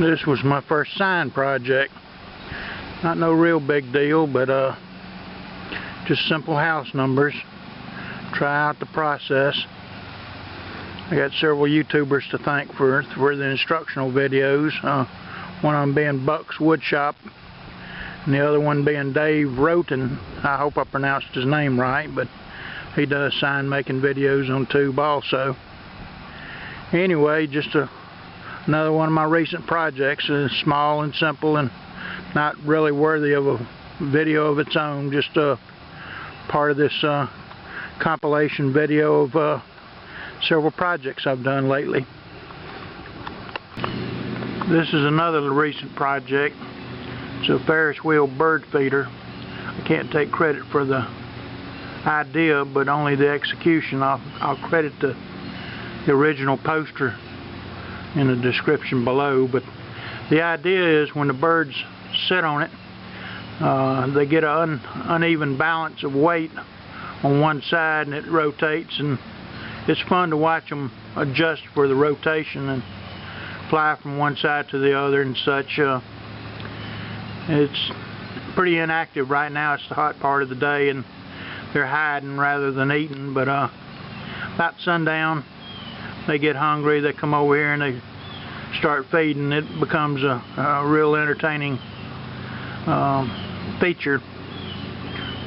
This was my first sign project. Not no real big deal, but just simple house numbers. Try out the process. I got several YouTubers to thank for the instructional videos. One of them being Buck's Woodshop, and the other one being Dave Roten. I hope I pronounced his name right, but he does sign making videos on YouTube also. Anyway, just another one of my recent projects. Small and simple and not really worthy of a video of its own. Just part of this compilation video of several projects I've done lately. This is another recent project. It's a Ferris wheel bird feeder. I can't take credit for the idea, but only the execution. I'll credit the original poster in the description below. But the idea is when the birds sit on it, they get an uneven balance of weight on one side, and it rotates, and it's fun to watch them adjust for the rotation and fly from one side to the other and such. It's pretty inactive right now. It's the hot part of the day, and they're hiding rather than eating. But about sundown, they get hungry. They come over here and they start feeding. It becomes a real entertaining feature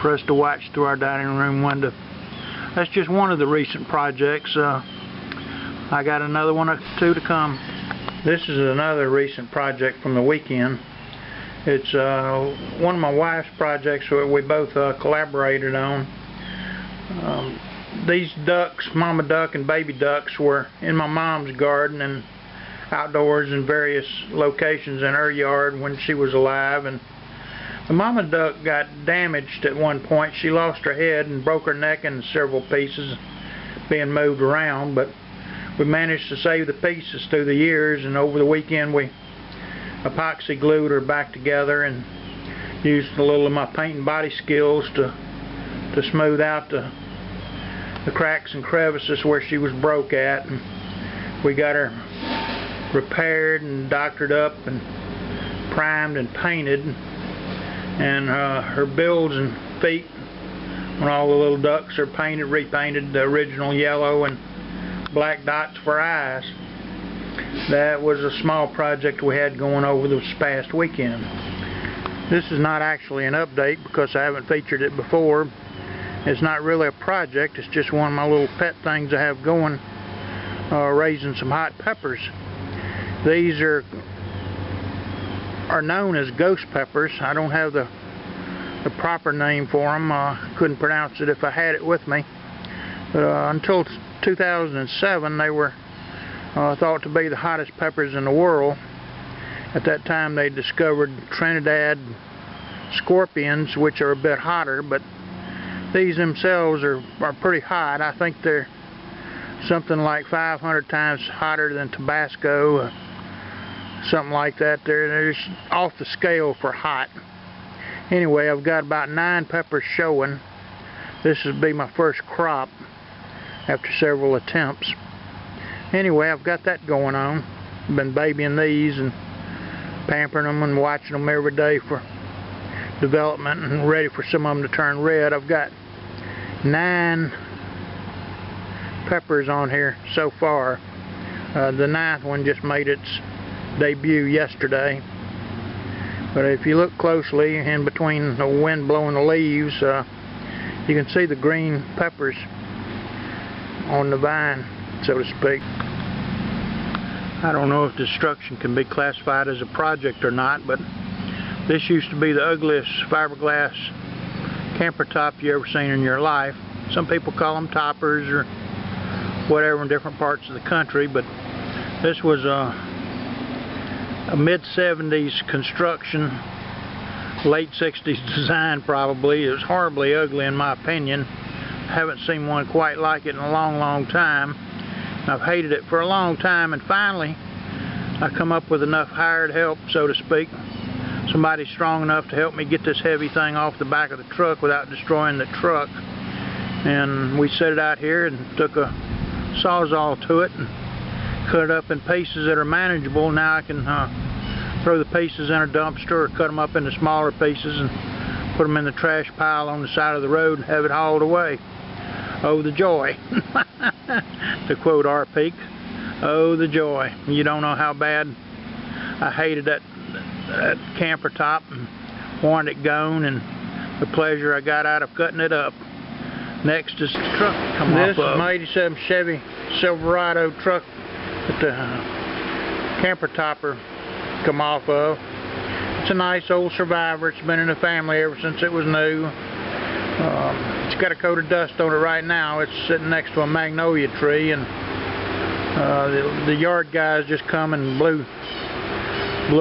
for us to watch through our dining room window. That's just one of the recent projects. I got another one or two to come. This is another recent project from the weekend. It's one of my wife's projects that we both collaborated on. These ducks, mama duck and baby ducks, were in my mom's garden and outdoors in various locations in her yard when she was alive. And the mama duck got damaged at one point. She lost her head and broke her neck in several pieces being moved around, but we managed to save the pieces through the years, and over the weekend we epoxy glued her back together and used a little of my paint and body skills to smooth out the cracks and crevices where she was broke at. And we got her repaired and doctored up and primed and painted, and her bills and feet, when all the little ducks are painted, repainted the original yellow and black dots for eyes. That was a small project we had going over this past weekend. This is not actually an update because I haven't featured it before. It's not really a project, it's just one of my little pet things I have going, raising some hot peppers. These are known as ghost peppers. I don't have the proper name for them. Couldn't pronounce it if I had it with me. But until 2007, they were thought to be the hottest peppers in the world. At that time, they discovered Trinidad scorpions, which are a bit hotter, but these themselves are pretty hot. I think they're something like 500 times hotter than Tabasco, something like that. They're just off the scale for hot. Anyway, I've got about 9 peppers showing. This will be my first crop after several attempts. Anyway, I've got that going on. Been babying these and pampering them and watching them every day for development and ready for some of them to turn red. I've got 9 peppers on here so far. The 9th one just made its debut yesterday. But if you look closely in between the wind blowing the leaves, you can see the green peppers on the vine, so to speak. I don't know if destruction can be classified as a project or not, but this used to be the ugliest fiberglass camper top you ever seen in your life. Some people call them toppers or whatever in different parts of the country, but this was a mid-70s construction, late 60s design probably. It was horribly ugly in my opinion. I haven't seen one quite like it in a long time. I've hated it for a long time, and finally I come up with enough hired help, so to speak. Somebody strong enough to help me get this heavy thing off the back of the truck without destroying the truck. And we set it out here and took a Sawzall to it and cut it up in pieces that are manageable. Now I can throw the pieces in a dumpster or cut them up into smaller pieces and put them in the trash pile on the side of the road and have it hauled away. Oh, the joy. To quote R. Peak, oh, the joy. You don't know how bad I hated that camper top and wanted it gone, and the pleasure I got out of cutting it up. Next is the truck come off of. This is my 87 Chevy Silverado truck that the camper topper come off of. It's a nice old Survivor. It's been in the family ever since it was new. It's got a coat of dust on it right now. It's sitting next to a magnolia tree, and the yard guys just come and blew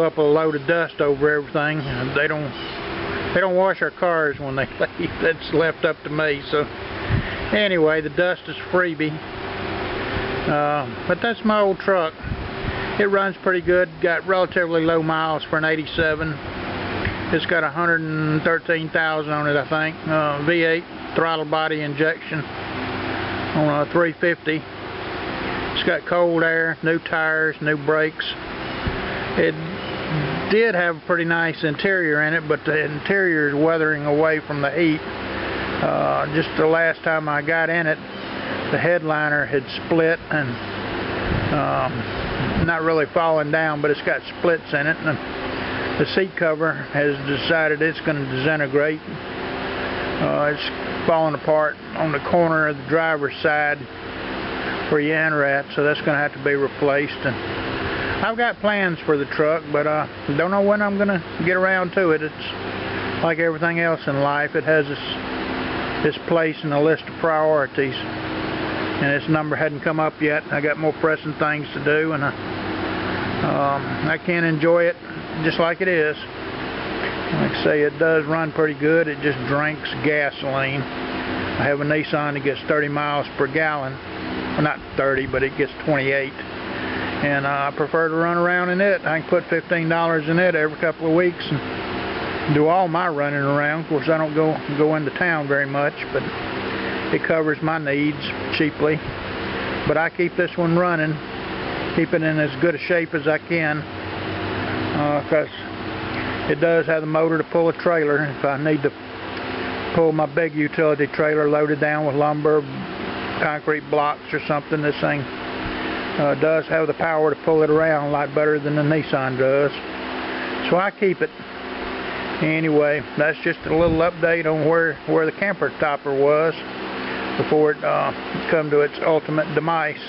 up a load of dust over everything. They don't wash our cars when they leave. That's left up to me. So anyway, the dust is freebie. But that's my old truck. It runs pretty good. Got relatively low miles for an 87. It's got 113,000 on it, I think. V8 throttle body injection on a 350. It's got cold air, new tires, new brakes. It did have a pretty nice interior in it, but the interior is weathering away from the heat. Just the last time I got in it, the headliner had split and not really falling down, but it's got splits in it, and the seat cover has decided it's going to disintegrate. It's falling apart on the corner of the driver's side where you enter at, so that's going to have to be replaced. And I've got plans for the truck, but don't know when I'm going to get around to it. It's like everything else in life. It has its place in the list of priorities, and its number hadn't come up yet. I got more pressing things to do, and I can't enjoy it just like it is. Like I say, it does run pretty good. It just drinks gasoline. I have a Nissan that gets 30 miles per gallon. Well, not 30, but it gets 28. And I prefer to run around in it. I can put $15 in it every couple of weeks and do all my running around. Of course, I don't go into town very much, but it covers my needs cheaply. But I keep this one running, keep it in as good a shape as I can, because it does have the motor to pull a trailer. If I need to pull my big utility trailer loaded down with lumber, concrete blocks or something, this thing does have the power to pull it around a lot better than the Nissan does. So I keep it. Anyway, that's just a little update on where the camper topper was before it come to its ultimate demise.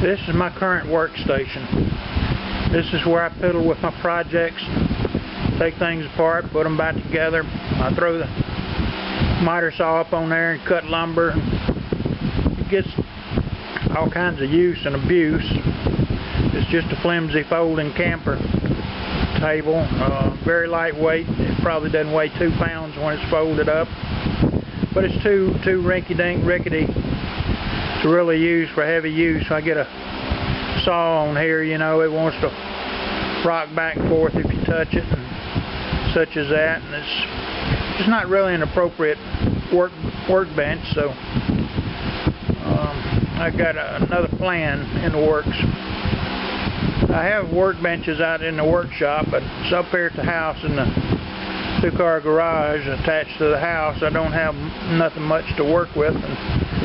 This is my current workstation. This is where I piddle with my projects, take things apart, put them back together. I throw the miter saw up on there and cut lumber. It gets all kinds of use and abuse. It's just a flimsy folding camper table, very lightweight. It probably doesn't weigh 2 pounds when it's folded up, but it's too rinky-dink rickety to really use for heavy use. I get a saw on here, you know, it wants to rock back and forth if you touch it, and such as that, and it's just not really an appropriate workbench. So I've got another plan in the works. I have workbenches out in the workshop, but it's up here at the house in the 2-car garage attached to the house. I don't have nothing much to work with, and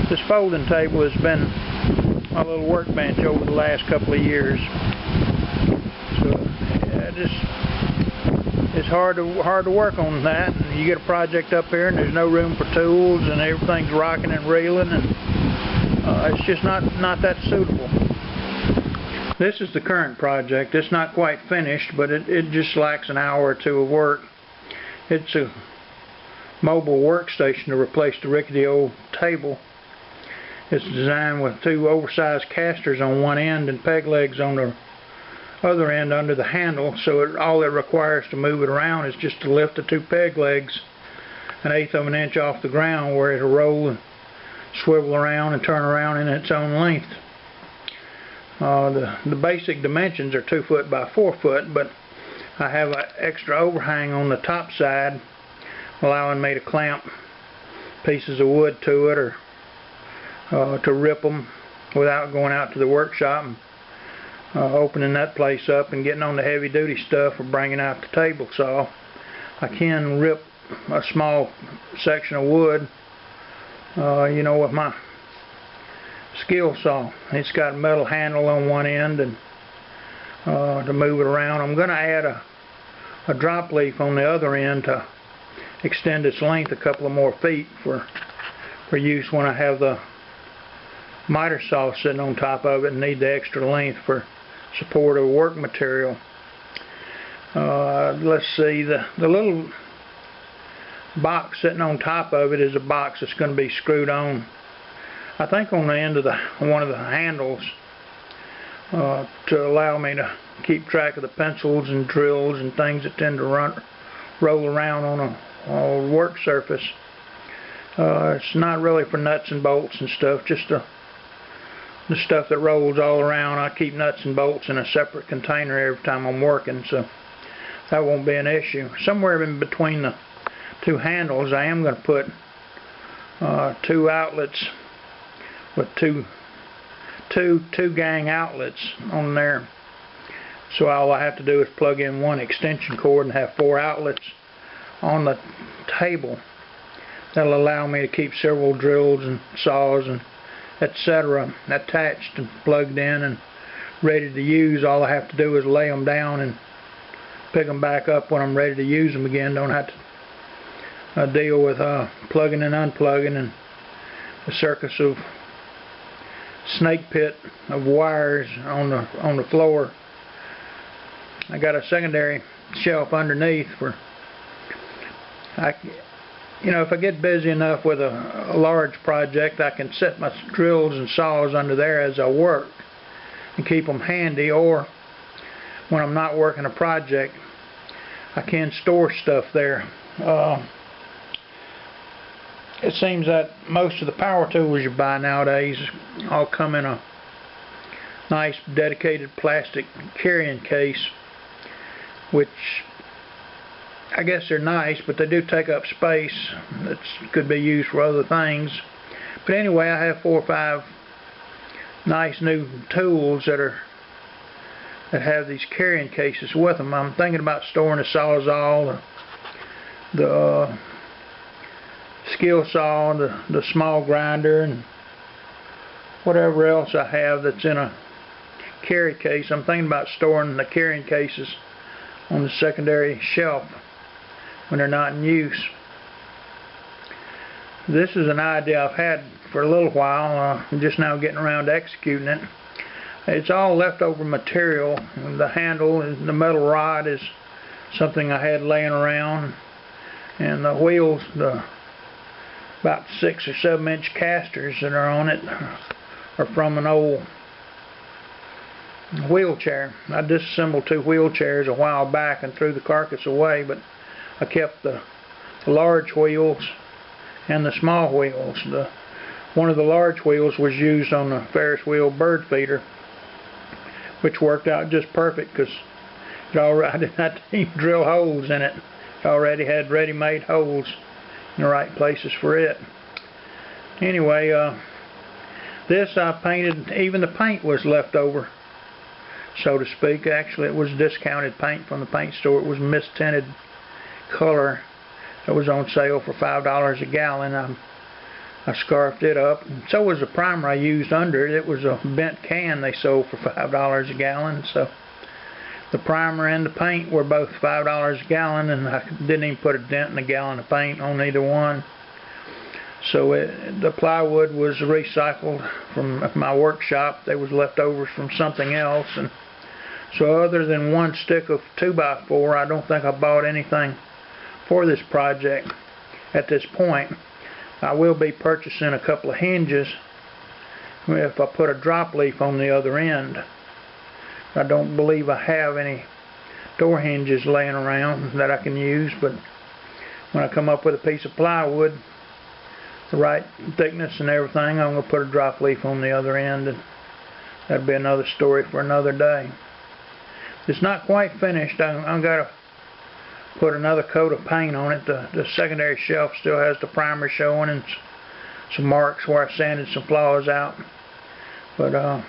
this folding table has been my little workbench over the last couple of years. So it's hard to work on that. And you get a project up here and there's no room for tools, and everything's rocking and reeling, and it's just not that suitable. This is the current project. It's not quite finished, but it just lacks an hour or two of work. It's a mobile workstation to replace the rickety old table. It's designed with 2 oversized casters on one end and peg legs on the other end under the handle, so all it requires to move it around is just to lift the 2 peg legs 1/8 of an inch off the ground, where it'll roll and swivel around and turn around in its own length. The basic dimensions are 2 foot by 4 foot, but I have an extra overhang on the top side, allowing me to clamp pieces of wood to it, or to rip them without going out to the workshop and opening that place up and getting on the heavy duty stuff or bringing out the table saw. I can rip a small section of wood, you know, with my skill saw. It's got a metal handle on one end and to move it around. I'm going to add a drop leaf on the other end to extend its length a couple of more feet for use when I have the miter saw sitting on top of it and need the extra length for support of work material. Let's see, the little box sitting on top of it is a box that's going to be screwed on, I think, on the end of one of the handles to allow me to keep track of the pencils and drills and things that tend to roll around on a work surface. It's not really for nuts and bolts and stuff, just the stuff that rolls all around. I keep nuts and bolts in a separate container every time I'm working, so that won't be an issue. Somewhere in between the two handles I am going to put two outlets with two gang outlets on there. So all I have to do is plug in one extension cord and have 4 outlets on the table. That'll allow me to keep several drills and saws and etc. attached and plugged in and ready to use. All I have to do is lay them down and pick them back up when I'm ready to use them again. Don't have to deal with plugging and unplugging and the circus of snake pit of wires on the floor. I got a secondary shelf underneath for, you know, if I get busy enough with a large project, I can set my drills and saws under there as I work and keep them handy, or when I'm not working a project, I can store stuff there. It seems that most of the power tools you buy nowadays all come in a nice dedicated plastic carrying case, which I guess they're nice, but they do take up space that could be used for other things. But anyway, I have 4 or 5 nice new tools that have these carrying cases with them. I'm thinking about storing the Sawzall, the skill saw, the small grinder, and whatever else I have that's in a carry case. I'm thinking about storing the carrying cases on the secondary shelf when they're not in use. This is an idea I've had for a little while. I'm just now getting around to executing it. It's all leftover material. The handle, the metal rod, is something I had laying around, and the wheels, the about 6 or 7 inch casters that are on it, are from an old wheelchair. I disassembled 2 wheelchairs a while back and threw the carcass away, but I kept the large wheels and the small wheels. One of the large wheels was used on the Ferris wheel bird feeder, which worked out just perfect because I didn't have to even drill holes in it. It already had ready-made holes in the right places for it. Anyway, this I painted. Even the paint was left over, so to speak. Actually, it was discounted paint from the paint store. It was mist-tinted color that was on sale for $5 a gallon. I scarfed it up, and so was the primer I used under it. It was a bent can they sold for $5 a gallon. So the primer and the paint were both $5 a gallon, and I didn't even put a dent in a gallon of paint on either one. So the plywood was recycled from my workshop. There was leftovers from something else, and so other than one stick of 2x4, I don't think I bought anything for this project at this point. I will be purchasing a couple of hinges if I put a drop leaf on the other end. I don't believe I have any door hinges laying around that I can use, but when I come up with a piece of plywood, the right thickness and everything, I'm going to put a drop leaf on the other end, and that'll be another story for another day. It's not quite finished. I've got to put another coat of paint on it. The secondary shelf still has the primer showing and some marks where I sanded some flaws out. But I'm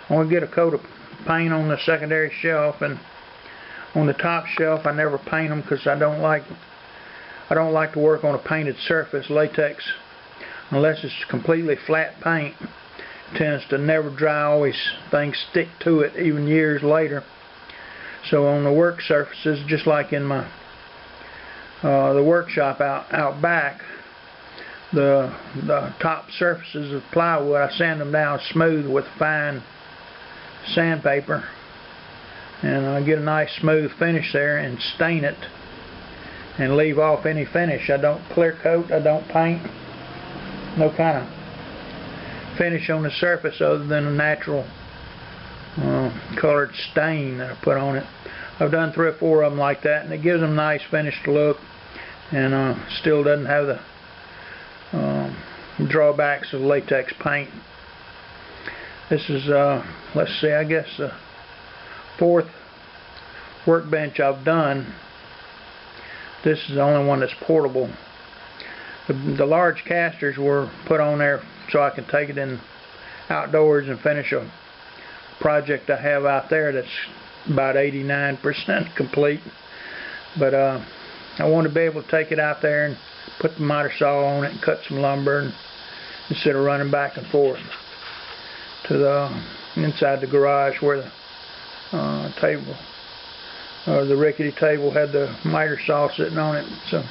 going to get a coat of paint on the secondary shelf, and on the top shelf I never paint them because I don't like to work on a painted surface. Latex, unless it's completely flat paint, tends to never dry. Always things stick to it even years later. So on the work surfaces, just like in my the workshop out back, the top surfaces of plywood, I sand them down smooth with fine sandpaper, and I get a nice smooth finish there and stain it and leave off any finish. I don't clear coat, I don't paint, no kind of finish on the surface other than a natural colored stain that I put on it. I've done 3 or 4 of them like that, and it gives them a nice finished look, and still doesn't have the drawbacks of latex paint. This is let's see, I guess the 4th workbench I've done. This is the only one that's portable. The large casters were put on there so I can take it in outdoors and finish a project I have out there that's about 89% complete. But I want to be able to take it out there and put the miter saw on it and cut some lumber, and instead of running back and forth to the inside the garage where the table, the rickety table, had the miter saw sitting on it. So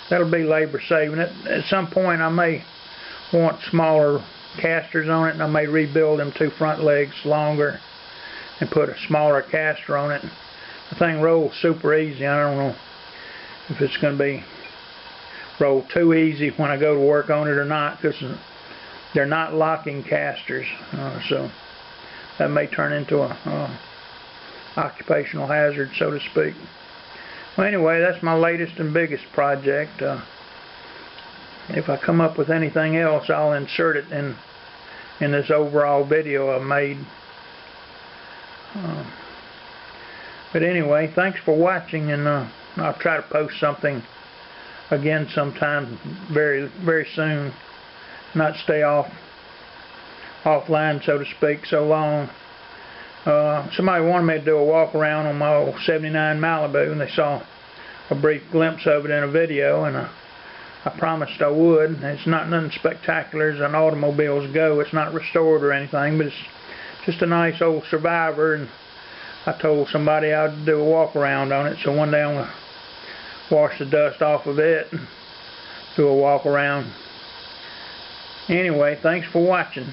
that'll be labor saving. At some point I may want smaller casters on it, and I may rebuild them 2 front legs longer and put a smaller caster on it. The thing rolls super easy. I don't know if it's going to be roll too easy when I go to work on it or not, because they're not locking casters, so that may turn into a occupational hazard, so to speak. Well, anyway, that's my latest and biggest project. If I come up with anything else, I'll insert it in this overall video I made. But anyway, thanks for watching, and I'll try to post something again sometime very, very soon. Not stay offline, so to speak, so long. Somebody wanted me to do a walk around on my old 79 Malibu, and they saw a brief glimpse of it in a video, and I promised I would. It's not nothing spectacular as an automobiles go. It's not restored or anything, but it's just a nice old Survivor, and I told somebody I'd do a walk around on it, so one day I'm going to wash the dust off of it and do a walk around. Anyway, thanks for watching.